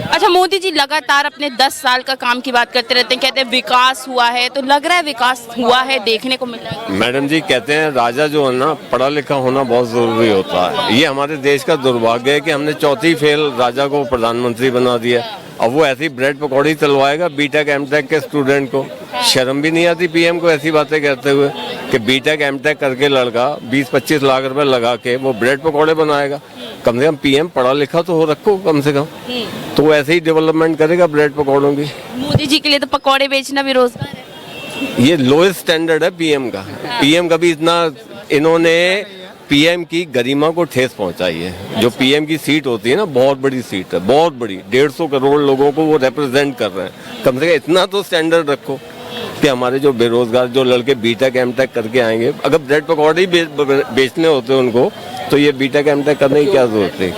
अच्छा, मोदी जी लगातार अपने 10 साल का काम की बात करते रहते हैं, कहते हैं विकास हुआ है, तो लग रहा है विकास हुआ है, देखने को मिल रहा है? मैडम जी कहते हैं राजा जो है ना पढ़ा लिखा होना बहुत जरूरी होता है। ये हमारे देश का दुर्भाग्य है कि हमने चौथी फेल राजा को प्रधानमंत्री बना दिया। अब वो ऐसी ब्रेड पकौड़ी चलवाएगा बीटेक एमटेक के स्टूडेंट को। शर्म भी नहीं आती पीएम को ऐसी बातें कहते हुए कि बीटेक एमटेक करके लड़का 20-25 लाख रुपए लगा के वो ब्रेड पकौड़े बनाएगा। कम से कम पीएम पढ़ा लिखा तो हो रखो कम से कम, तो वो ऐसे ही डेवलपमेंट करेगा ब्रेड पकौड़ों की। मोदी जी के लिए तो पकौड़े बेचना भी रोजगार है। ये लोएस्ट स्टैंडर्ड है पीएम का। पीएम का भी इतना, इन्होंने पीएम की गरिमा को ठेस पहुंचाई है। जो पीएम की सीट होती है ना, बहुत बड़ी सीट है, बहुत बड़ी, 150 करोड़ लोगों को वो रिप्रेजेंट कर रहे हैं। कम से कम इतना तो स्टैंडर्ड रखो कि हमारे जो बेरोजगार जो लड़के बीटेक एमटेक करके आएंगे, अगर ब्रेड पकौड़े बेचने होते उनको तो ये बीटेक एमटेक करने की क्या जरूरत है?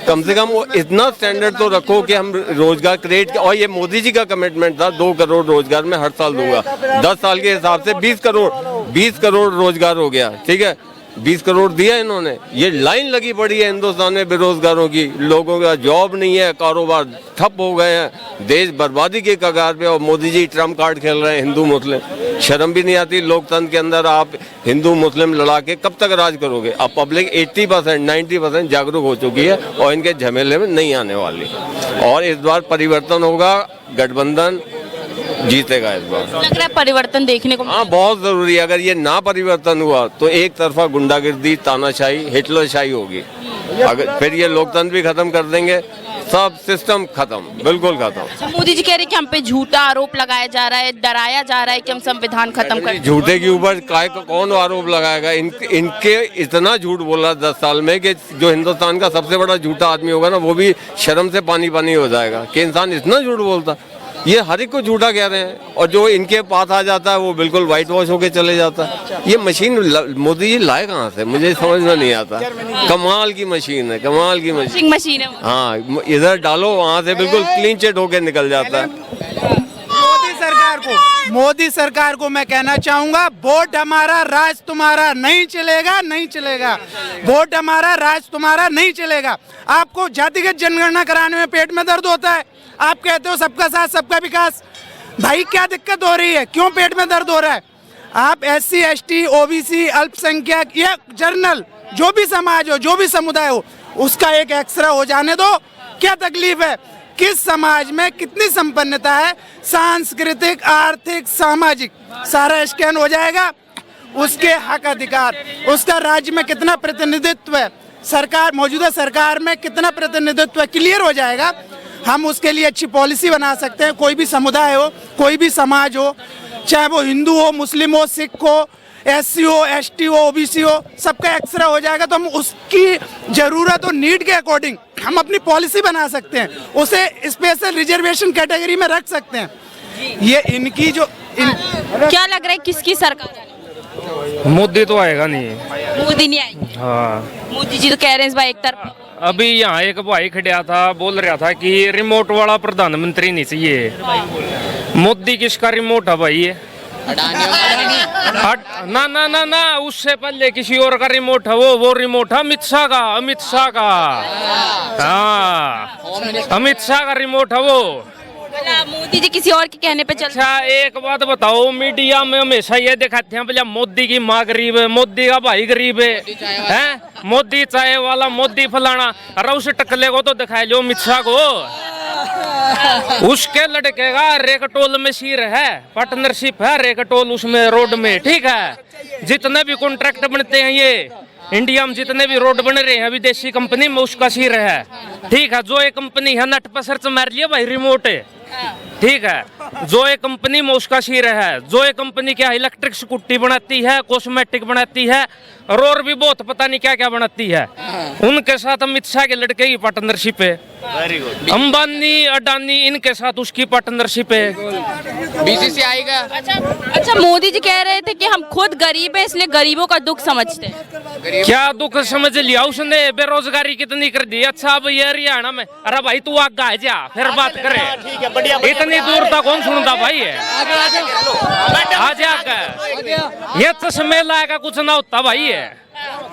कम से कम वो इतना स्टैंडर्ड तो रखो कि हम रोजगार क्रिएट। और ये मोदी जी का कमिटमेंट था 2 करोड़ रोजगार मैं हर साल दूंगा। 10 साल के हिसाब से 20 करोड़ रोजगार हो गया। ठीक है, 20 करोड़ दिया इन्होंने। ये लाइन लगी पड़ी है हिंदुस्तान में बेरोजगारों की, लोगों का जॉब नहीं है, कारोबार ठप हो गए हैं, देश बर्बादी के कगार पे। और मोदी जी ट्रम्प कार्ड खेल रहे हैं हिंदू मुस्लिम। शर्म भी नहीं आती लोकतंत्र के अंदर। आप हिंदू मुस्लिम लड़ा के कब तक राज करोगे? अब पब्लिक 80% 90% जागरूक हो चुकी है और इनके झमेले में नहीं आने वाली। और इस बार परिवर्तन होगा, गठबंधन जीतेगा इस बार। लग रहा है परिवर्तन देखने को। हाँ, बहुत जरूरी है। अगर ये ना परिवर्तन हुआ तो एक तरफा गुंडागिर्दी, तानाशाही, हिटलरशाही होगी। अगर फिर ये लोकतंत्र भी खत्म कर देंगे, सब सिस्टम खत्म, बिल्कुल खत्म। अच्छा, मोदी जी कह रहे हैं कि हम पे झूठा आरोप लगाया जा रहा है, डराया जा रहा है कि हम संविधान खत्म कर। झूठे के ऊपर काय को कौन आरोप लगाएगा? इनके इतना झूठ बोला 10 साल में कि जो हिंदुस्तान का सबसे बड़ा झूठा आदमी होगा ना, वो भी शर्म से पानी पानी हो जाएगा कि इंसान इतना झूठ बोलता। ये हर एक को झूठा कह रहे हैं और जो इनके पास आ जाता है वो बिल्कुल व्हाइट वॉश होके चले जाता है। ये मशीन मोदी जी लाए कहाँ से, मुझे समझ में नहीं आता। कमाल की मशीन है, कमाल की मशीन है। हाँ, इधर डालो वहाँ से बिल्कुल क्लीन चिट होके निकल जाता है। मोदी सरकार को मैं कहना चाहूंगा, वोट हमारा राज तुम्हारा नहीं चलेगा, नहीं चलेगा। वोट हमारा राज तुम्हारा नहीं चलेगा। आपको जातिगत जनगणना कराने में पेट में दर्द होता है, आप कहते हो सबका साथ सबका विकास। भाई क्या दिक्कत हो रही है, क्यों पेट में दर्द हो रहा है? आप SC ST OBC अल्पसंख्यक या जर्नल जो भी समाज हो, जो भी समुदाय हो, उसका एक एक्सरे हो जाने दो। क्या तकलीफ है? किस समाज में कितनी संपन्नता है, सांस्कृतिक, आर्थिक, सामाजिक, सारा स्कैन हो जाएगा। उसके हक अधिकार, उसका राज्य में कितना प्रतिनिधित्व है, सरकार, मौजूदा सरकार में कितना प्रतिनिधित्व है, क्लियर हो जाएगा। हम उसके लिए अच्छी पॉलिसी बना सकते हैं। कोई भी समुदाय हो, कोई भी समाज हो, चाहे वो हिंदू हो, मुस्लिम हो, सिख हो, SC हो, ST हो, OBC हो, सबका एक्सरे हो जाएगा। तो हम उसकी जरूरत और नीड के अकॉर्डिंग हम अपनी पॉलिसी बना सकते हैं, उसे स्पेशल रिजर्वेशन कैटेगरी में रख सकते हैं। ये इनकी जो क्या लग रहा है किसकी सरकार है? मोदी तो आएगा नहीं। मोदी नहीं आएंगे? हाँ, मोदी जी तो कह रहे हैं इस बार एक तरफ। अभी यहाँ एक भाई खड़ा था, बोल रहा था कि रिमोट वाला प्रधानमंत्री नहीं चाहिए। मोदी किसका रिमोट है भाई? ना ना ना ना, उससे पहले किसी और का रिमोट है। वो रिमोट है अमित शाह का, अमित शाह का। हाँ, अमित शाह का रिमोट है वो। मोदी जी किसी और के कहने पे चल। अच्छा, एक बात बताओ, मीडिया में हमेशा ये दिखाते हैं भैया मोदी की माँ गरीब है, मोदी का भाई गरीब है, मोदी चाय वाला, मोदी फलाना। अरे उस टकले को तो दिखाए लो अमित शाह को। उसके लड़के का रेकटोल में सिर है, पार्टनरशिप है रेकटोल उसमें, रोड में। ठीक है, जितने भी कॉन्ट्रैक्ट बनते हैं ये इंडिया में, जितने भी रोड बन रहे हैं विदेशी कंपनी में, उसका सिर है। ठीक है, जो ये कंपनी है नट पर सर्च मार लिया भाई, रिमोट है। ठीक है, जो एक कंपनी में उसका सिर है। जो एक कंपनी क्या इलेक्ट्रिक स्कूटी बनाती है, कॉस्मेटिक बनाती है, और भी बहुत पता नहीं क्या क्या बनाती है, उनके साथ अमित शाह के लड़के की पार्टनरशिप है। अंबानी अडानी इनके साथ उसकी पार्टनरशिप है। BCCI का। अच्छा, मोदी जी कह रहे थे कि हम खुद गरीब हैं, इसलिए गरीबों का दुख समझते हैं। क्या दुख समझ लिया उसने? बेरोजगारी कितनी कर दी। अच्छा, अब ये हरियाणा में, अरे भाई तू आगे आ जा, फिर बात करे। इतनी दूर तक कौन सुनता भाई है? आ जा, ये चश्मे लाएगा कुछ ना होता भाई है।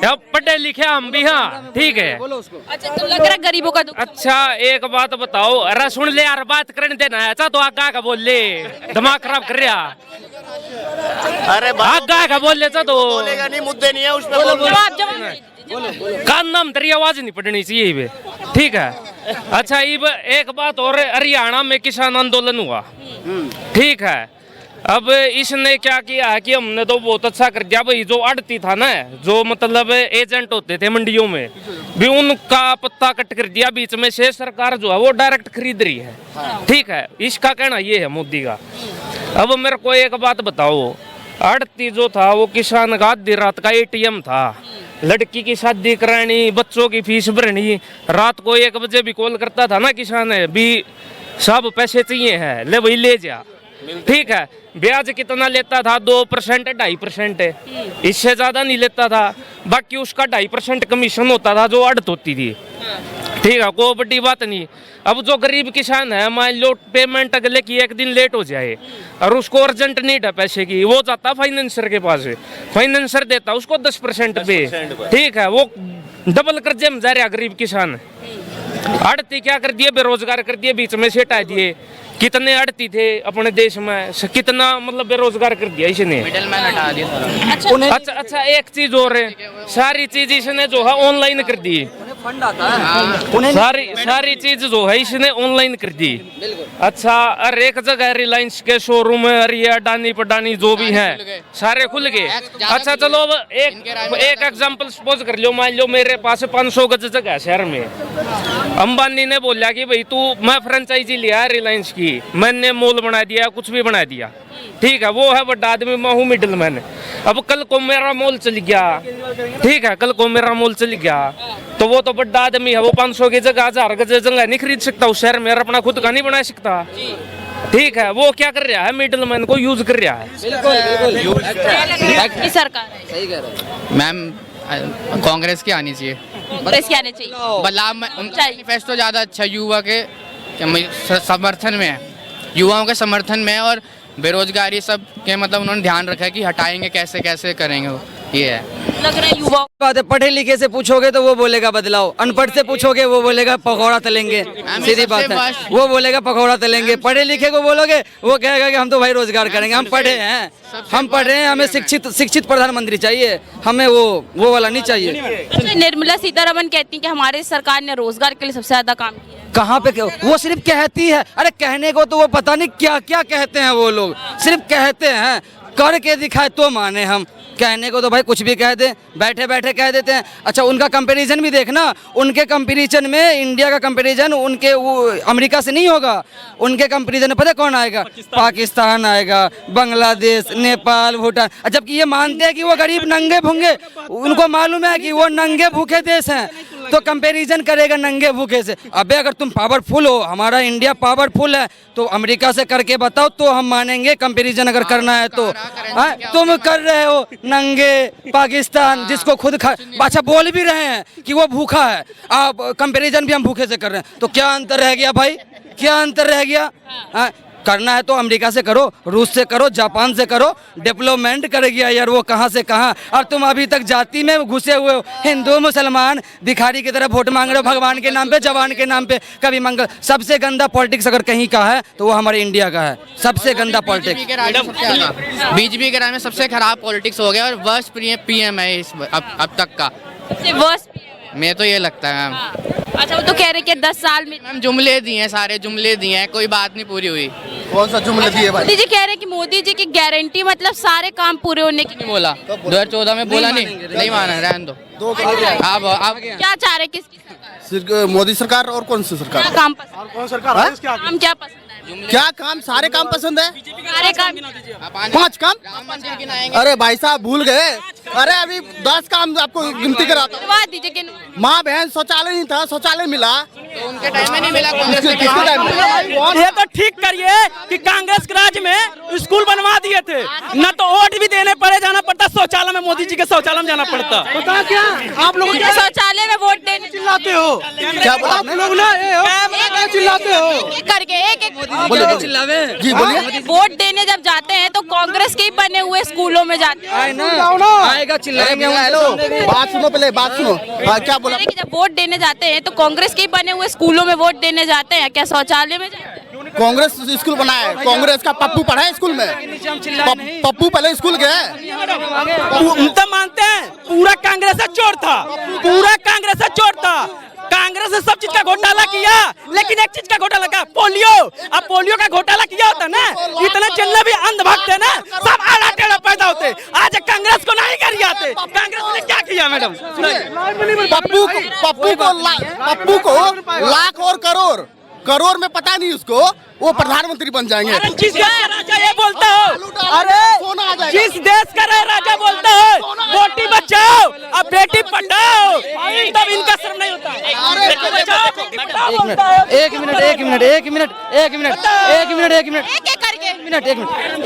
अब पढ़े लिखे हम भी, हाँ ठीक है। अच्छा तो लग रहा है गरीबों का दुख। अच्छा एक बात बताओ, अरे सुन ले यार, बात करने देना है। अच्छा तो आगा का बोल ले, दिमाग खराब कर रहा। अरे आगा का बोल ले तो बोलेगा नहीं, मुद्दे नहीं है उसमें। जवाब कान नाम तेरी आवाज नहीं पड़नी चाहिए बे, ठीक है। अच्छा इब एक बात और, हरियाणा में किसान आंदोलन हुआ, ठीक है। अब इसने क्या किया है कि हमने तो बहुत अच्छा कर दिया भाई। जो आड़ती था ना, जो मतलब एजेंट होते थे मंडियों में भी, उनका पत्ता कट कर दिया बीच में से। सरकार जो है वो डायरेक्ट खरीद रही है, ठीक है। इसका कहना ये है मोदी का। अब मेरे को एक बात बताओ, आड़ती जो था वो किसान का आधी रात का ATM था। लड़की की शादी करानी, बच्चों की फीस भरनी, रात को 1 बजे भी कॉल करता था ना किसान भी, सब पैसे चाहिए है, ले भाई ले जा, ठीक है। ब्याज कितना लेता था? 2% 2.5%, इससे ज्यादा नहीं लेता था। बाकी उसका 2.5% कमीशन होता था जो आड़त होती थी, ठीक है। कोई बड़ी बात नहीं। अब जो गरीब किसान है, मान लो पेमेंट अगले की 1 दिन लेट हो जाए और उसको अर्जेंट नीड है पैसे की, वो जाता फाइनेंसर के पास, फाइनेंसर देता उसको 10% पे, ठीक है। वो डबल कर्जे में जा रहा गरीब किसान। आड़ती क्या कर दिए? बेरोजगार कर दिए, बीच में से हटा दिए। कितने आड़ती थे अपने देश में, कितना मतलब बेरोजगार कर दिया इसने, मिडलमैन हटा दिया। अच्छा एक चीज और है, सारी चीज इसने जो है ऑनलाइन कर दी। सारी चीज जो है इसने ऑनलाइन कर दी। अच्छा हर एक जगह रिलायंस के शोरूम है, अरे अडानी पडानी जो भी है सारे खुल गए। अच्छा चलो अब एक एग्जांपल सपोज कर लो, मान लो मेरे पास 500 गज जगह है शहर में। अंबानी ने बोला कि भाई तू, मैं फ्रेंचाइजी लिया रिलायंस की, मैंने मॉल बना दिया, कुछ भी बना दिया, ठीक है। वो है बड़ा आदमी, मैं हूँ मिडिल मैन। अब कल को मेरा मॉल चल गया, ठीक है, कल को मेरा मॉल चल गया तो वो तो बड़ा आदमी है, वो 500 की जगह 1000 गज जगह नहीं खरीद सकता उस शहर में, अपना खुद का नहीं बना सकता, ठीक है। वो क्या कर रहा है? मिडिल मैन को यूज कर रहा है। सरकार मैम कांग्रेस की आनी चाहिए, कांग्रेस की आनी चाहिए। बदलाव में उनका मैनिफेस्टो ज्यादा अच्छा युवा के समर्थन में है, युवाओं के समर्थन में है। और बेरोजगारी सब के मतलब उन्होंने ध्यान रखा है कि हटाएंगे कैसे कैसे करेंगे, वो ये है। लग रहा है युवा बात है। पढ़े लिखे से पूछोगे तो वो बोलेगा बदलाव, अनपढ़ से पूछोगे वो बोलेगा पकौड़ा तलेंगे, सीधी बात है, वो बोलेगा पकौड़ा तलेंगे। पढ़े लिखे को बोलोगे वो कहेगा कि हम तो भाई रोजगार करेंगे, हम पढ़े हैं, हम पढ़े हैं, हमें शिक्षित प्रधानमंत्री चाहिए, हमें वो वाला नहीं चाहिए। अच्छा, निर्मला सीतारमण कहती हैं कि हमारे सरकार ने रोजगार के लिए सबसे ज्यादा काम किया है। कहाँ पे वो सिर्फ कहती है? अरे कहने को तो वो पता नहीं क्या क्या कहते हैं वो लोग, सिर्फ कहते हैं, करके दिखाए तो माने हम। कहने को तो भाई कुछ भी कह दे, बैठे बैठे कह देते हैं। अच्छा उनका कंपैरिजन भी देखना, उनके कंपैरिजन में इंडिया का कंपैरिजन उनके अमेरिका से नहीं होगा। उनके कंपैरिजन में पता कौन आएगा? पाकिस्तान आएगा, बांग्लादेश, नेपाल, भूटान। जबकि ये मानते हैं कि वो गरीब नंगे भूखे, उनको मालूम है कि वो नंगे भूखे देश हैं, तो कंपैरिजन करेगा नंगे भूखे से। अबे अगर तुम पावरफुल हो, हमारा इंडिया पावरफुल है, तो अमेरिका से करके बताओ तो हम मानेंगे कंपैरिजन अगर करना है तो। तुम कर रहे हो नंगे पाकिस्तान, जिसको खुद अच्छा बोल भी रहे हैं कि वो भूखा है, आप कंपैरिजन भी हम भूखे से कर रहे हैं, तो क्या अंतर रह गया भाई? क्या अंतर रह गया? करना है तो अमेरिका से करो, रूस से करो, जापान से करो, डेवलपमेंट कर गया यार वो कहाँ से कहाँ। और तुम अभी तक जाति में घुसे हुए हो, हिंदू मुसलमान भिखारी की तरह वोट मांग रहे हो, भगवान के नाम पे, जवान के नाम पे, कभी मंगल। सबसे गंदा पॉलिटिक्स अगर कहीं का है तो वो हमारे इंडिया का है, सबसे गंदा पॉलिटिक्स। बीजेपी के राज में सबसे खराब पॉलिटिक्स हो गया और वर्स्ट PM है अब तक का। मैं तो ये लगता है मैम। अच्छा वो तो कह रहे कि 10 साल में मैम जुमले दिए हैं, सारे जुमले दिए हैं, कोई बात नहीं पूरी हुई। कौन सा जुमले दिए भाई? मोदी जी कह रहे हैं कि मोदी जी की गारंटी मतलब सारे काम पूरे होने की। नहीं बोला 2014 में, बोला नहीं माना, रहने दो। आप क्या चाह रहे, किसकी मोदी सरकार और कौन सी सरकार? क्या काम पसंद? कौन सरकार? काम क्या पसंद है? क्या काम? सारे काम पसंद है। सारे काम 5 काम? अरे भाई साहब भूल गए, अरे अभी 10 काम आपको गिनती कराता हूँ। करवा दीजिए। माँ बहन शौचालय नहीं था, शौचालय मिला तो उनके टाइम में नहीं मिला। ये तो ठीक करिए कि कांग्रेस के राज में स्कूल बनवा दिए थे, न तो वोट भी देने पड़े, जाना पड़ता शौचालय में, मोदी जी के शौचालय में जाना पड़ता। पता क्या आप लोग शौचालय में वोट देने चिल्लाते हो? क्या आप लोग ना चिल्लाते हो करके एक जी बोलिए। वोट देने जब जाते हैं तो कांग्रेस के ही बने हुए स्कूलों में जाते हैं। आए ना, आएगा चिल्लाएंगे हम। हेलो, बात सुनो पहले, बात सुनो। हाँ, क्या बोला? कि जब वोट देने जाते हैं तो कांग्रेस के ही बने हुए स्कूलों में वोट देने जाते हैं, क्या शौचालय में जाते हैं? कांग्रेस स्कूल बनाया है, कांग्रेस का पप्पू पढ़ा है स्कूल में? पप्पू पहले स्कूल गया है? हम तो मानते हैं पूरा कांग्रेस का चोर था, पूरा कांग्रेस का चोर था। कांग्रेस ने सब चीज का घोटाला किया, लेकिन एक चीज का घोटाला किया, पोलियो। अब पोलियो का घोटाला किया होता ना, इतने चलने भी अंधभक्त है ना, सब आड़ा टेढ़ा पैदा होते। आज कांग्रेस को नहीं कर आते। कांग्रेस ने क्या किया मैडम? पप्पू को लाख और करोड़ में पता नहीं उसको, वो प्रधानमंत्री बन जाएंगे। जिस देश का राजा ये बोलता हो, अरे जिस देश का राजा बोलता हो बेटी बचाओ अब बेटी पढ़ाओ, तब इनका शर्म नहीं होता। एक मिनट,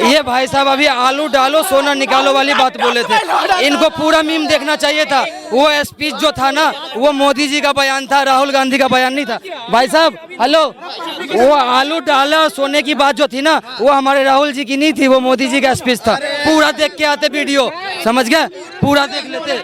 ये भाई साहब अभी आलू डालो सोना निकालो वाली बात बोले थे। इनको पूरा मीम देखना चाहिए था। वो स्पीच जो था ना, वो मोदी जी का बयान था, राहुल गांधी का बयान नहीं था। भाई साहब हेलो, वो आलू डाला सोने की बात जो थी ना, वो हमारे राहुल जी की नहीं थी, वो मोदी जी का स्पीच था। पूरा देख के आते वीडियो, समझ गए? पूरा देख लेते।